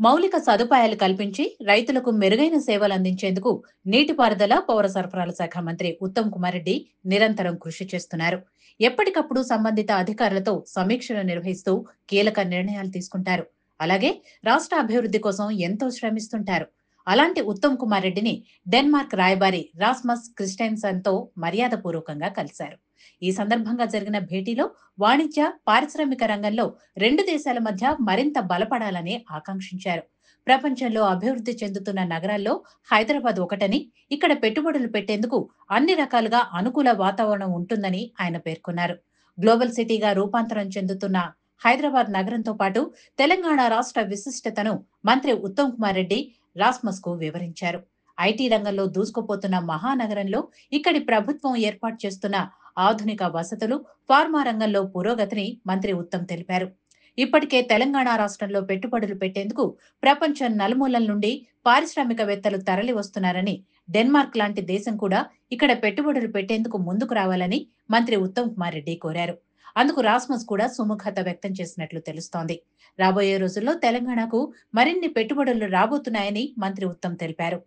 మౌలిక సదుపాయాలు కల్పించి రైతులకు మెరుగైన సేవలు అందించేందుకు నీటిపారుదల పౌర సరఫరాల శాఖ మంత్రి ఉత్తమ్ కుమార్ రెడ్డి నిరంతరం కృషి చేస్తున్నారు. ఎప్పటికప్పుడు సంబంధిత అధికారులతో సమీక్షలు నిర్వహిస్తూ కీలక నిర్ణయాలు తీసుకుంటారు. అలాగే రాష్ట్ర అభివృద్ధి కోసం ఎంతో శ్రమిస్తుంటారు. అలాంటి ఉత్తమ్ కుమార్ రెడ్డిని డెన్మార్క్ రాయబారి రాస్మస్ క్రిస్టెన్సన్ తో మర్యాదపూర్వకంగా కలిశారు. ఈ సందర్భంగా జరిగిన భేటీలో వాణిజ్య, పారిశ్రామిక రంగంలో రెండు దేశాల మధ్య మరింత బలపడాలని ఆకాంక్షించారు. ప్రపంచంలో అభివృద్ధి చెందుతున్న నగరాల్లో హైదరాబాద్ ఒకటని, ఇక్కడ పెట్టుబడులు పెట్టేందుకు అన్ని రకాలుగా అనుకూల వాతావరణం ఉంటుందని ఆయన పేర్కొన్నారు. గ్లోబల్ సిటీగా రూపాంతరం చెందుతున్న హైదరాబాద్ నగరంతో పాటు తెలంగాణ రాష్ట్ర విశిష్టతను మంత్రి ఉత్తమ్ కుమార్ రెడ్డి రాస్మస్ కు వివరించారు. ఐటీ రంగంలో దూసుకుపోతున్న మహానగరంలో ఇక్కడి ప్రభుత్వం ఏర్పాటు చేస్తున్న ఆధునిక వసతులు, ఫార్మా రంగంలో పురోగతిని మంత్రి ఉత్తమ్ తెలిపారు. ఇప్పటికే తెలంగాణ రాష్ట్రంలో పెట్టుబడులు పెట్టేందుకు ప్రపంచం నలుమూలల నుండి పారిశ్రామికవేత్తలు తరలి వస్తున్నారని, డెన్మార్క్ లాంటి దేశం కూడా ఇక్కడ పెట్టుబడులు పెట్టేందుకు ముందుకు రావాలని మంత్రి ఉత్తమ్ కుమార్ రెడ్డి కోరారు. అందుకు రాస్మస్ కూడా సుముఖత వ్యక్తం చేసినట్లు తెలుస్తోంది. రాబోయే రోజుల్లో తెలంగాణకు మరిన్ని పెట్టుబడులు రాబోతున్నాయని మంత్రి ఉత్తమ్ తెలిపారు.